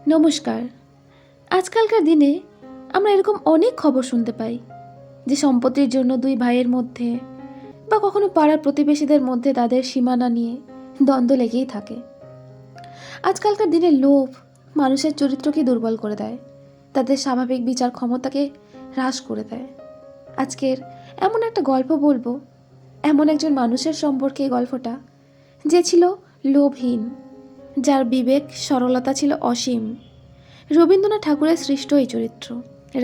নমস্কার। আজকালকার দিনে আমরা এরকম অনেক খবর শুনতে পাই যে সম্পত্তির জন্য দুই ভাইয়ের মধ্যে বা কখনো পাড়ার প্রতিবেশীদের মধ্যে তাদের সীমানা নিয়ে দ্বন্দ্ব লেগেই থাকে। আজকালকার দিনে লোভ মানুষের চরিত্রকে দুর্বল করে দেয়, তাদের স্বাভাবিক বিচার ক্ষমতাকে হ্রাস করে দেয়। আজকের এমন একটা গল্প বলবো, এমন একজন মানুষের সম্পর্কে এই গল্পটা, যে ছিল লোভহীন, যার বিবেক সরলতা ছিল অসীম। রবীন্দ্রনাথ ঠাকুরের সৃষ্ট এই চরিত্র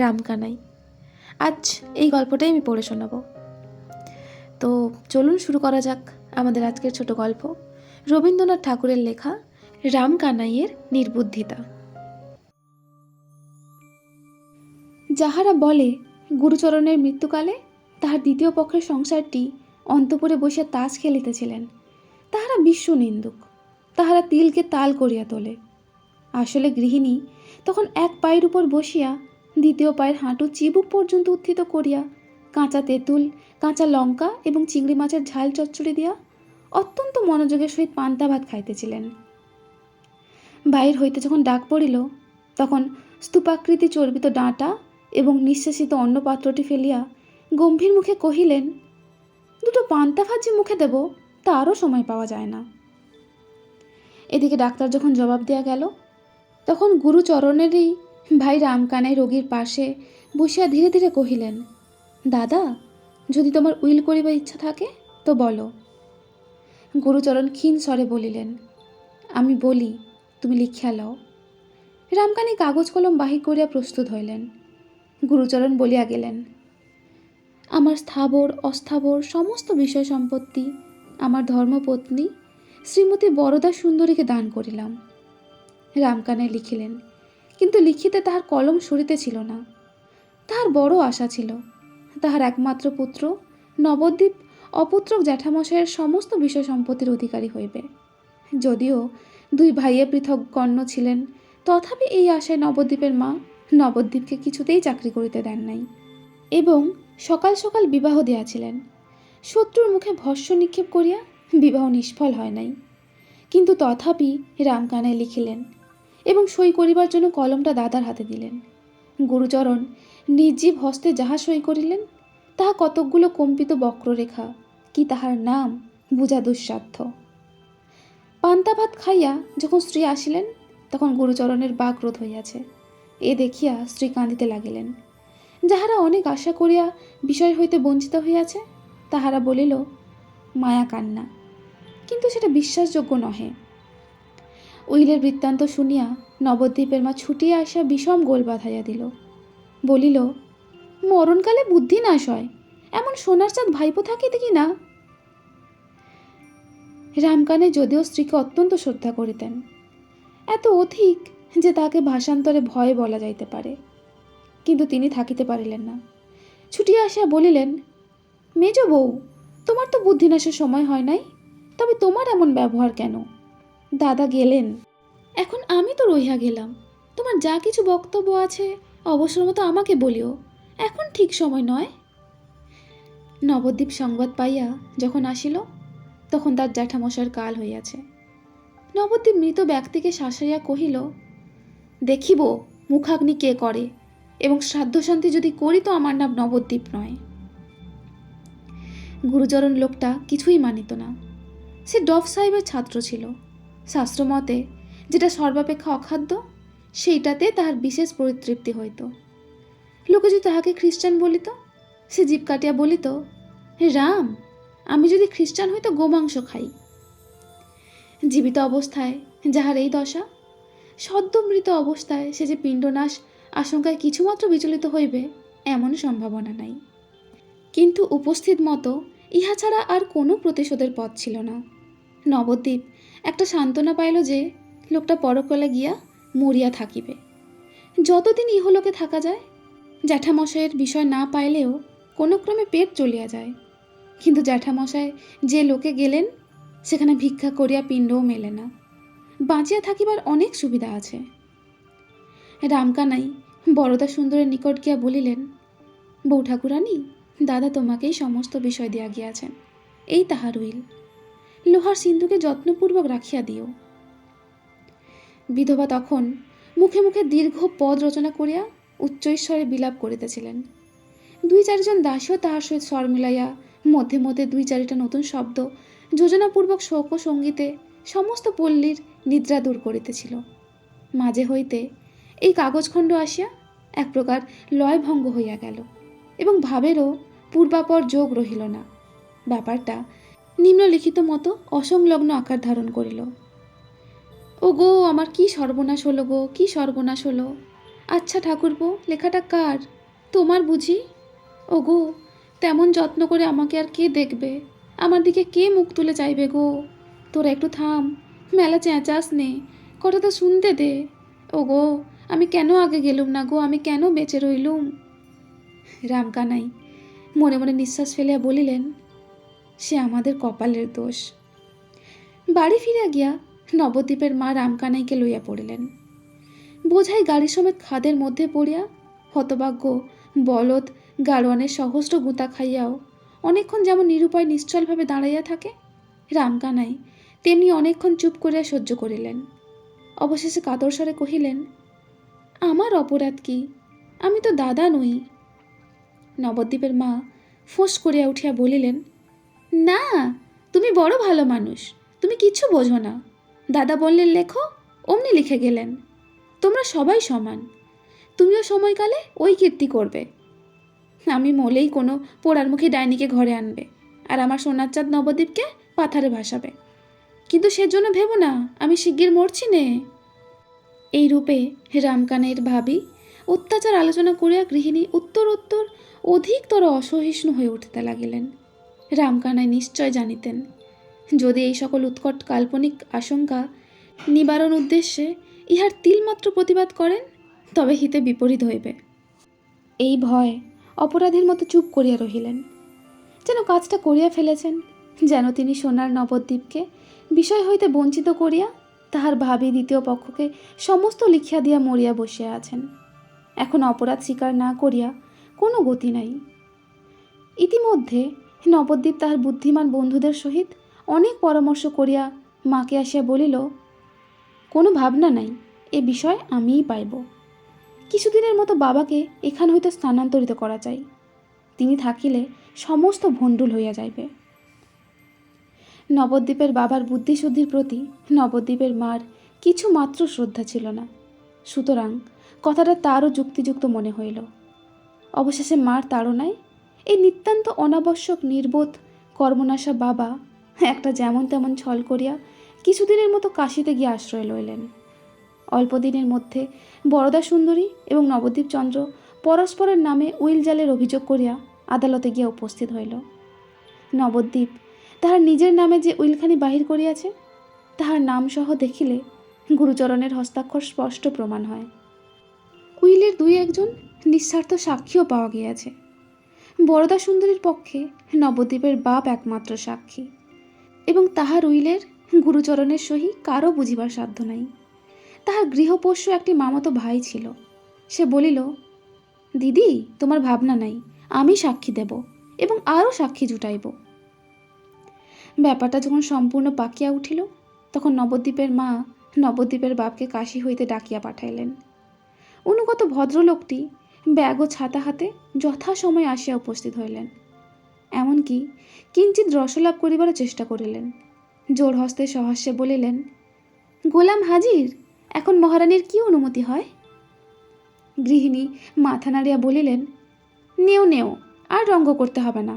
রামকানাই। আজ এই গল্পটাই আমি পড়ে শোনাবো। তো চলুন শুরু করা যাক আমাদের আজকের ছোট গল্প, রবীন্দ্রনাথ ঠাকুরের লেখা রামকানাইয়ের নির্বুদ্ধিতা। যাহারা বলে গুরুচরণের মৃত্যুকালে তাহার দ্বিতীয় পক্ষের সংসারটি অন্তঃপুরে বসিয়া তাস খেলিতেছিলেন, তাহারা বিশ্ব নিন্দুক, তাহারা তিলকে তাল করিয়া তোলে। আসলে গৃহিণী তখন এক পায়ের উপর বসিয়া দ্বিতীয় পায়ের হাঁটু চিবুক পর্যন্ত উত্থিত করিয়া কাঁচা তেঁতুল, কাঁচা লঙ্কা এবং চিংড়ি মাছের ঝাল চচ্চড়ি দিয়া অত্যন্ত মনোযোগের সহিত পান্তা ভাত খাইতেছিলেন। বাহির হইতে যখন ডাক পড়িল, তখন স্তূপাকৃতি চর্বিত ডাঁটা এবং নিঃশেষিত অন্নপাত্রটি ফেলিয়া গম্ভীর মুখে কহিলেন, দুটো পান্তা ভাত যে মুখে দেব তারও সময় পাওয়া যায় না। এদিকে ডাক্তার যখন জবাব দেয়া গেল, তখন গুরুচরণেরই ভাই রামকানাই রোগীর পাশে বসিয়া ধীরে ধীরে কহিলেন, দাদা, যদি তোমার উইল করিবার ইচ্ছা থাকে তো বলো। গুরুচরণ ক্ষীণ স্বরে বলিলেন, আমি বলি, তুমি লিখিয়া লও। রামকানাই কাগজ কলম বাহির করিয়া প্রস্তুত হইলেন। গুরুচরণ বলিয়া গেলেন, আমার স্থাবর অস্থাবর সমস্ত বিষয় সম্পত্তি আমার ধর্মপত্নী শ্রীমতী বরদা সুন্দরীকে দান করিলাম। রামকানাই লিখিলেন, কিন্তু লিখিতে তাহার কলম সরিতেছিল না। তাহার বড় আশা ছিল, তাহার একমাত্র পুত্র নবদ্বীপ অপুত্রক জ্যাঠামশাইয়ের সমস্ত বিষয় সম্পত্তির অধিকারী হইবে। যদিও দুই ভাইয়ে পৃথক গণ্য ছিলেন, তথাপি এই আশায় নবদ্বীপের মা নবদ্বীপকে কিছুতেই চাকরি করিতে দেন নাই এবং সকাল সকাল বিবাহ দিয়াছিলেন। শত্রুর মুখে ভস্য নিক্ষেপ করিয়া বিবাহ নিষ্ফল হয় নাই। কিন্তু তথাপি রামকানাই লিখিলেন এবং সই করিবার জন্য কলমটা দাদার হাতে দিলেন। গুরুচরণ নির্জীব হস্তে যাহা সই করিলেন, তাহা কতকগুলো কম্পিত বক্ররেখা, কি তাহার নাম বুঝা দুঃসাধ্য। পান্তা ভাত খাইয়া যখন স্ত্রী আসিলেন, তখন গুরুচরণের বাক্রোধ হইয়াছে। এ দেখিয়া স্ত্রী কাঁদিতে লাগিলেন। যাহারা অনেক আশা করিয়া বিষয় হইতে বঞ্চিত হইয়াছে, তাহারা বলিল, মায়া কান্না, কিন্তু সেটা বিশ্বাসযোগ্য নহে। উইলের বৃত্তান্ত শুনিয়া নবদ্বীপের মা ছুটিয়া আসিয়া বিষম গোল বাঁধাইয়া দিল। বলিল, মরণকালে বুদ্ধি নাশ হয়, এমন সোনার চাঁদ ভাইপো থাকে দেখি না। রামকানাই যদিও স্ত্রীকে অত্যন্ত শ্রদ্ধা করিতেন, এত অধিক যে তাকে ভাষান্তরে ভয়ে বলা যাইতে পারে, কিন্তু তিনি থাকিতে পারিলেন না। ছুটিয়া আসিয়া বলিলেন, মেজ বউ, তোমার তো বুদ্ধিনাশের সময় হয় নাই, তবে তোমার এমন ব্যবহার কেন? দাদা গেলেন, এখন আমি তো রহিয়া গেলাম। তোমার যা কিছু বক্তব্য আছে অবসর মতো আমাকে বলিও, এখন ঠিক সময় নয়। নবদ্বীপ সংবাদ পাইয়া যখন আসিল, তখন তার জ্যাঠামশার কাল হইয়াছে। নবদ্বীপ মৃত ব্যক্তিকে শাসাইয়া কহিল, দেখিব মুখাগ্নি কে করে, এবং শ্রাদ্ধশান্তি যদি করি তো আমার নাম নবদ্বীপ নয়। গুরুচরণ লোকটা কিছুই মানিত না। সে ডফ সাহেবের ছাত্র ছিল। শাস্ত্রমতে যেটা সর্বাপেক্ষা অখাদ্য, সেইটাতে তাহার বিশেষ পরিতৃপ্তি হইত। লোকে যদি তাহাকে খ্রিস্টান বলিত, সে জিভ কাটিয়া বলিত, রাম, আমি যদি খ্রিস্টান হই তো গোমাংস খাই। জীবিত অবস্থায় যাহার এই দশা, সদ্য মৃত অবস্থায় সে যে পিণ্ডনাশ আশঙ্কায় কিছুমাত্র বিচলিত হইবে এমন সম্ভাবনা নাই। কিন্তু উপস্থিত মতো ইহা ছাড়া আর কোনো প্রতিশোধের পথ ছিল না। নবদ্বীপ একটা সান্ত্বনা পাইল যে লোকটা পরকালে গিয়া মরিয়া থাকিবে। যতদিন ইহলোকে থাকা যায়, জ্যাঠামশাইয়ের বিষয় না পাইলেও কোনো ক্রমে পেট চলিয়া যায়। কিন্তু জ্যাঠামশাই যে লোকে গেলেন, সেখানে ভিক্ষা করিয়া পিণ্ডও মেলে না। বাঁচিয়া থাকিবার অনেক সুবিধা আছে। রামকানাই বরদা সুন্দরের নিকট গিয়া বলিলেন, বউ ঠাকুরানী, দাদা তোমাকেই সমস্ত বিষয় দিয়া গিয়াছেন, এই তাহার উইল। লোহার সিন্ধুকে যত্নপূর্বক রাখিয়া দিও। বিধবা তখন মুখে মুখে দীর্ঘ পদ রচনা করিয়া উচ্চৈস্বরে বিলাপ করিতেছিলেন। 2-4জন দাসীও তাহার সহিত স্বর মিলাইয়া মধ্যে মধ্যে 2-4টা নতুন শব্দ যোজনাপূর্বক শোক ও সঙ্গীতে সমস্ত পল্লীর নিদ্রা দূর করিতেছিল। মাঝে হইতে এই কাগজখণ্ড আসিয়া এক প্রকার লয়ভঙ্গ হইয়া গেল এবং ভাবেরও পূর্বাপর যোগ রহিল না। ব্যাপারটা নিম্নলিখিত মতো অসংলগ্ন আকার ধারণ করিল। ও গো, আমার কি সর্বনাশ হলো গো, কি সর্বনাশ হলো! আচ্ছা ঠাকুরপো, লেখাটা কার? তোমার বুঝি? ও গো, তেমন যত্ন করে আমাকে আর কে দেখবে? আমার দিকে কে মুখ তুলে চাইবে গো? তোরা একটু থাম, মেলা চেঁচাস নে, কথাটা শুনতে দে। ও গো, আমি কেন আগে গেলুম না গো, আমি কেন বেঁচে রইলুম? রামকানাই মনে মনে নিঃশ্বাস ফেলিয়া বলিলেন, সে আমাদের কপালের দোষ। বাড়ি ফিরিয়া গিয়া নবদ্বীপের মা রামকানাইকে লইয়া পড়িলেন। বোঝাই গাড়ি সমেত খাদের মধ্যে পড়িয়া হতভাগ্য বলদ গাড়োয়ানের সহস্র গুঁতা খাইয়াও অনেকক্ষণ যেমন নিরুপায় নিশ্চলভাবে দাঁড়াইয়া থাকে, রামকানাই তেমনি অনেকক্ষণ চুপ করিয়া সহ্য করিলেন। অবশেষে কাতর স্বরে কহিলেন, আমার অপরাধ কি? আমি তো দাদা নই। নবদ্বীপের মা ফোঁস করিয়া উঠিয়া বলিলেন, না, তুমি বড় ভালো মানুষ, তুমি কিচ্ছু বোঝো না। দাদা বললেন লেখো, অমনি লিখে গেলেন। তোমরা সবাই সমান, তুমিও সময়কালে ওই কীর্তি করবে। আমি মলেই কোনো পোড়ারমুখী ডাইনিকে ঘরে আনবে আর আমার সোনার চাঁদ নবদ্বীপকে পাথারে ভাসাবে। কিন্তু সেজন্য ভেবো না আমি শিগগির মরছি নে। এই রূপে রামকানাইয়ের ভাবি অত্যাচার আলোচনা করিয়া গৃহিণী উত্তরোত্তর অধিকতর অসহিষ্ণু হয়ে উঠিতে লাগিলেন। রামকানাই নিশ্চয় জানিতেন, যদি এই সকল উৎকট কাল্পনিক আশঙ্কা নিবারণ উদ্দেশ্যে ইহার তিলমাত্র প্রতিবাদ করেন, তবে হিতে বিপরীত হইবে। এই ভয় অপরাধীর মতো চুপ করিয়া রহিলেন, যেন কাজটা করিয়া ফেলেছেন, যেন তিনি সোনার নবদ্বীপকে বিষয় হইতে বঞ্চিত করিয়া তাহার ভাবি দ্বিতীয় পক্ষকে সমস্ত লিখিয়া দিয়া মরিয়া বসিয়া আছেন। এখন অপরাধ স্বীকার না করিয়া কোনো গতি নাই। ইতিমধ্যে নবদ্বীপ তাহার বুদ্ধিমান বন্ধুদের সহিত অনেক পরামর্শ করিয়া মাকে আসিয়া বলিল, কোনো ভাবনা নাই, এ বিষয় আমিই পাইব। কিছুদিনের মতো বাবাকে এখান হইতে স্থানান্তরিত করা চাই। তিনি থাকিলে সমস্ত ভণ্ডুল হইয়া যাইবে। নবদ্বীপের বাবার বুদ্ধিশুদ্ধির প্রতি নবদ্বীপের মার কিছু মাত্র শ্রদ্ধা ছিল না, সুতরাং কথাটা তারও যুক্তিযুক্ত মনে হইল। অবশেষে মার তাড়নায় এই নিতান্ত অনাবশ্যক নির্বোধ কর্মনাশা বাবা একটা যেমন তেমন ছল করিয়া কিছুদিনের মতো কাশিতে গিয়ে আশ্রয় লইলেন। অল্পদিনের মধ্যে বরদা সুন্দরী এবং নবদ্বীপ চন্দ্র পরস্পরের নামে উইল জালের অভিযোগ করিয়া আদালতে গিয়া উপস্থিত হইল। নবদ্বীপ তাহার নিজের নামে যে উইলখানি বাহির করিয়াছে, তাহার নামসহ দেখিলে গুরুচরণের হস্তাক্ষর স্পষ্ট প্রমাণ হয়। উইলের 2-1জন নিঃস্বার্থ সাক্ষীও পাওয়া গিয়াছে। বরদা সুন্দরীর পক্ষে নবদ্বীপের বাপ একমাত্র সাক্ষী, এবং তাহার উইলের গুরুচরণের সহি কারও বুঝিবার সাধ্য নাই। তাহার গৃহপোষ্য একটি মামাতো ভাই ছিল। সে বলিল, দিদি, তোমার ভাবনা নাই, আমি সাক্ষী দেব এবং আরও সাক্ষী জুটাইব। ব্যাপারটা যখন সম্পূর্ণ পাকিয়া উঠিল, তখন নবদ্বীপের মা নবদ্বীপের বাপকে কাশী হইতে ডাকিয়া পাঠাইলেন। অনুগত ভদ্রলোকটি ব্যাগ ও ছাতা হাতে যথাসময়ে আসিয়া উপস্থিত হইলেন। এমনকি কিঞ্চিৎ রসলাভ করিবারও চেষ্টা করিলেন। জোর হস্তে সহাস্যে বলিলেন, গোলাম হাজির, এখন মহারানীর কি অনুমতি হয়? গৃহিণী মাথা নাড়িয়া বলিলেন, নেও নেও, আর রঙ্গ করতে হবে না।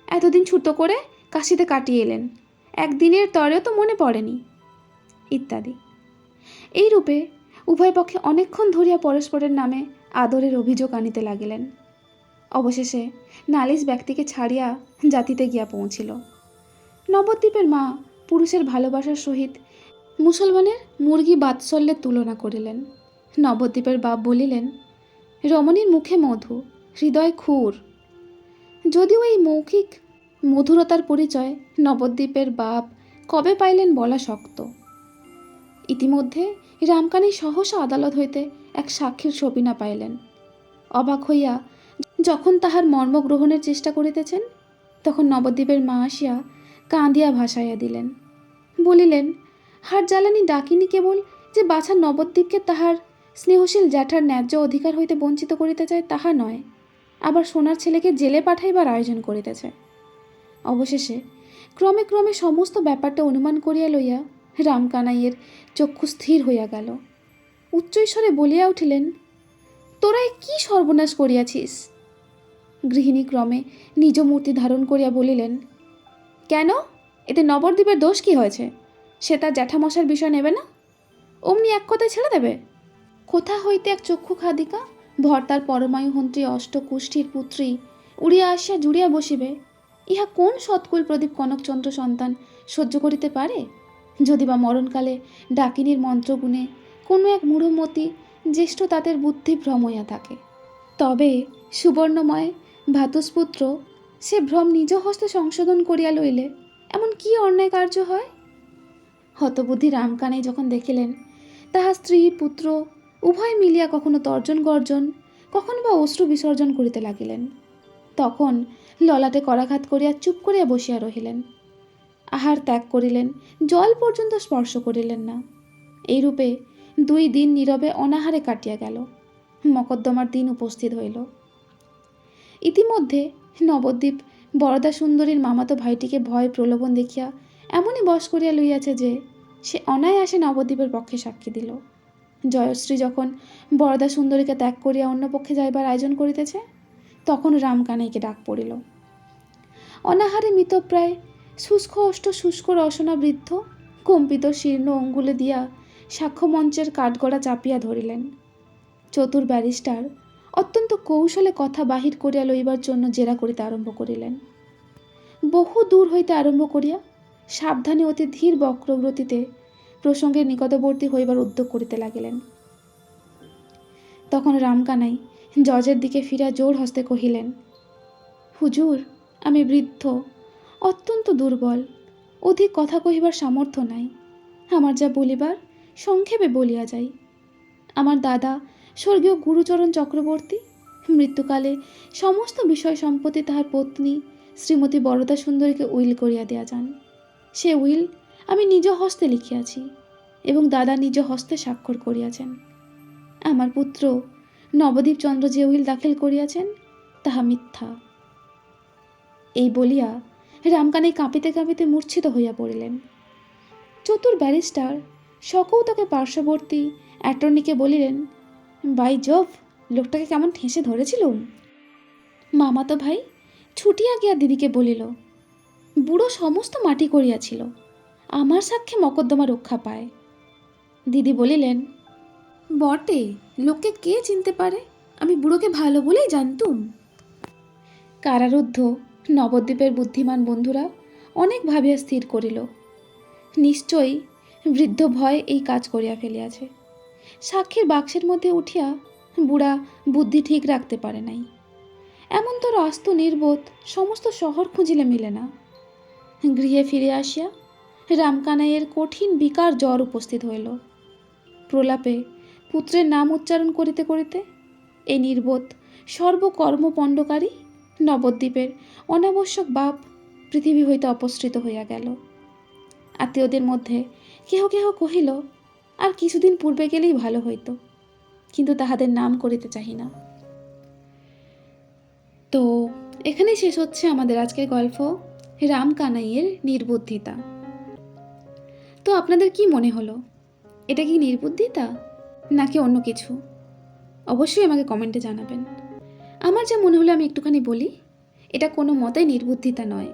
এতদিন ছুতো করে কাশিতে কাটিয়ে এলেন, একদিনের তরেও তো মনে পড়েনি, ইত্যাদি। এই রূপে উভয় পক্ষে অনেকক্ষণ ধরিয়া পরস্পরের নামে আদরের অভিযোগ আনিতে লাগিলেন। অবশেষে নালিশ ব্যক্তিকে ছাড়িয়া জাতিতে গিয়া পৌঁছিল। নবদ্বীপের মা পুরুষের ভালোবাসার সহিত মুসলমানের মুরগি বাৎসল্যের তুলনা করিলেন। নবদ্বীপের বাপ বলিলেন, রমণীর মুখে মধু, হৃদয় ক্ষুর। যদিও এই মৌখিক মধুরতার পরিচয় নবদ্বীপের বাপ কবে পাইলেন বলা শক্ত। ইতিমধ্যে রামকানাই সহসা আদালত হইতে এক সাক্ষীর সপিনা পাইলেন। অবাক হইয়া যখন তাহার মর্ম গ্রহণের চেষ্টা করিতেছেন, তখন নবদ্বীপের মা আসিয়া কাঁদিয়া ভাসাইয়া দিলেন। বলিলেন, হার জ্বালানি ডাকিনি কেবল যে বাছা নবদ্বীপকে তাহার স্নেহশীল জ্যাঠার ন্যায্য অধিকার হইতে বঞ্চিত করিতে চায় তাহা নয়, আবার সোনার ছেলেকে জেলে পাঠাইবার আয়োজন করিতেছে। অবশেষে ক্রমে ক্রমে সমস্ত ব্যাপারটা অনুমান করিয়া লইয়া রামকানাইয়ের চক্ষু স্থির হইয়া গেল। উচ্চৈস্বরে বলিয়া উঠিলেন, তোরা কি সর্বনাশ করিয়াছিস? গৃহিণী ক্রমে নিজ মূর্তি ধারণ করিয়া বলিলেন, কেন, এতে নবদ্বীপের দোষ কি হয়েছে? সে তার জ্যাঠামশার বিষয় নেবে না? অমনি এক কথায় ছেড়ে দেবে? কোথা হইতে এক চক্ষু খাদিকা ভর্তার পরমায়ুহন্ত্রী অষ্টকুষ্ঠীর পুত্রী উড়িয়া আসিয়া জুড়িয়া বসিবে, ইহা কোন সৎকুল প্রদীপ কনকচন্দ্র সন্তান সহ্য করিতে পারে? যদি বা মরণকালে ডাকিনীর মন্ত্রগুণে কোনো এক মূঢ়মতি জ্যেষ্ঠ তাদের বুদ্ধি ভ্রম হইয়া থাকে, তবে সুবর্ণময় ভ্রাতুষ্পুত্র সে ভ্রম নিজ হস্তে সংশোধন করিয়া লইলে এমন কি অন্যায় কার্য হয়? হতবুদ্ধি রামকানাই যখন দেখিলেন তাহার স্ত্রী পুত্র উভয় মিলিয়া কখনো তর্জন গর্জন, কখনো বা অশ্রু বিসর্জন করিতে লাগিলেন, তখন ললাটে করাঘাত করিয়া চুপ করিয়া বসিয়া রহিলেন। আহার ত্যাগ করিলেন, জল পর্যন্ত স্পর্শ করিলেন না। এইরূপে 2 দিন নীরবে অনাহারে কাটিয়া গেল। মকদ্দমার দিন উপস্থিত হইল। ইতিমধ্যে নবদ্বীপ বরদা সুন্দরীর মামাতো ভাইটিকে ভয় প্রলোভন দেখিয়া এমনই বশ করিয়া লইয়াছে যে সে অনায়াসে নবদ্বীপের পক্ষে সাক্ষী দিল। জয়শ্রী যখন বরদা সুন্দরীকে ত্যাগ করিয়া অন্য পক্ষে যাইবার আয়োজন করিতেছে, তখন রামকানাইকে ডাক পড়িল। অনাহারে মৃতপ্রায় শুষ্ক অষ্ট শুষ্ক রসনা বৃদ্ধ কম্পিত শীর্ণ অঙ্গুলে দিয়া সাক্ষ্যমঞ্চের কাঠগড়া চাপিয়া ধরিলেন। চতুর ব্যারিস্টার অত্যন্ত কৌশলে কথা বাহির করিয়া লইবার জন্য জেরা করিতে আরম্ভ করিলেন। বহু দূর হইতে আরম্ভ করিয়া সাবধানে অতি ধীর বক্রগতিতে প্রসঙ্গের নিকটবর্তী হইবার উদ্যোগ করিতে লাগিলেন। তখন রামকানাই জজের দিকে ফিরিয়া জোর হস্তে কহিলেন, হুজুর, আমি বৃদ্ধ, অত্যন্ত দুর্বল, অধিক কথা কহিবার সামর্থ্য নাই। আমার যা বলিবার সংক্ষেপে বলিয়া যাই। আমার দাদা স্বর্গীয় গুরুচরণ চক্রবর্তী মৃত্যুকালে সমস্ত বিষয় সম্পত্তি তাহার পত্নী শ্রীমতী বরদা সুন্দরীকে উইল করিয়া দেয়া যান। সে উইল আমি নিজ হস্তে লিখিয়াছি এবং দাদা নিজ হস্তে স্বাক্ষর করিয়াছেন। আমার পুত্র নবদ্বীপ চন্দ্র যে উইল দাখিল করিয়াছেন তাহা মিথ্যা। এই বলিয়া রামকানাই কাঁপিতে কাঁপিতে মূর্ছিত হইয়া পড়িলেন। চতুর ব্যারিস্টার সকৌতকে পার্শ্ববর্তী অ্যাটর্নিকে বলিলেন, বাই জব, লোকটাকে কেমন ঠেসে ধরেছিলুম। মামাতো ভাই ছুটিয়া গিয়া দিদিকে বলিল, বুড়ো সমস্ত মাটি করিয়াছিল, আমার সাক্ষ্যে মকদ্দমা রক্ষা পায়। দিদি বলিলেন, বটে, লোককে কে চিনতে পারে, আমি বুড়োকে ভালো বলেই জানতুম। কারারুদ্ধ নবদ্বীপের বুদ্ধিমান বন্ধুরা অনেক ভাবিয়া স্থির করিল, নিশ্চয়ই বৃদ্ধ ভয় এই কাজ করিয়া ফেলিয়াছে। সাক্ষীর বাক্সের মধ্যে উঠিয়া বুড়া বুদ্ধি ঠিক রাখতে পারে নাই। এমন তোর আস্ত নির্বোধ সমস্ত শহর খুঁজিলে মিলে না। গৃহে ফিরে আসিয়া রামকানাইয়ের কঠিন বিকার জ্বর উপস্থিত হইল। প্রলাপে পুত্রের নাম উচ্চারণ করিতে করিতে এই নির্বোধ সর্বকর্মপণ্ডকারী নবদ্বীপের অনাবশ্যক বাপ পৃথিবী হইতে অপসৃত হইয়া গেল। আত্মীয়দের মধ্যে কেহ কেহ কহিল, আর কিছুদিন পূর্বে গেলেই ভালো হইত, কিন্তু তাহাদের নাম করিতে চাহি না। তো এখানেই শেষ হচ্ছে আমাদের আজকের গল্প রামকানাইয়ের নির্বুদ্ধিতা। তো আপনাদের কি মনে হলো, এটা কি নির্বুদ্ধিতা নাকি অন্য কিছু? অবশ্যই আমাকে কমেন্টে জানাবেন। আমার যা মনে হলো আমি একটুখানি বলি, এটা কোনো মতেই নির্বুদ্ধিতা নয়।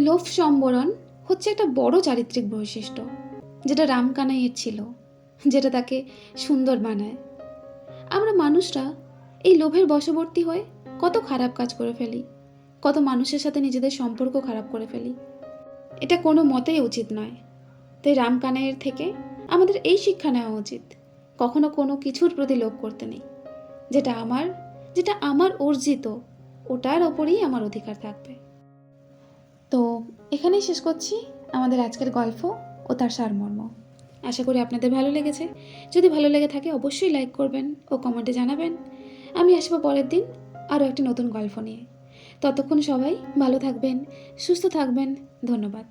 লোভ সম্বরণ হচ্ছে একটা বড় চারিত্রিক বৈশিষ্ট্য, যেটা রামকানাইয়ের ছিল, যেটা তাকে সুন্দর বানায়। আমরা মানুষরা এই লোভের বশবর্তী হয়ে কত খারাপ কাজ করে ফেলি, কত মানুষের সাথে নিজেদের সম্পর্ক খারাপ করে ফেলি। এটা কোনো মতেই উচিত নয়। তাই রামকানাইয়ের থেকে আমাদের এই শিক্ষা নেওয়া উচিত, কখনো কোনো কিছুর প্রতি লোভ করতে নেই। যেটা আমার অর্জিত, ওটার ওপরেই আমার অধিকার থাকবে। তো এখানেই শেষ করছি আমাদের আজকের গল্প ও তার সারমর্ম। আশা করি আপনাদের ভালো লেগেছে। যদি ভালো লেগে থাকে অবশ্যই লাইক করবেন ও কমেন্টে জানাবেন। আমি আসবো পরের দিন আরও একটি নতুন গল্প নিয়ে। ততক্ষণ সবাই ভালো থাকবেন, সুস্থ থাকবেন। ধন্যবাদ।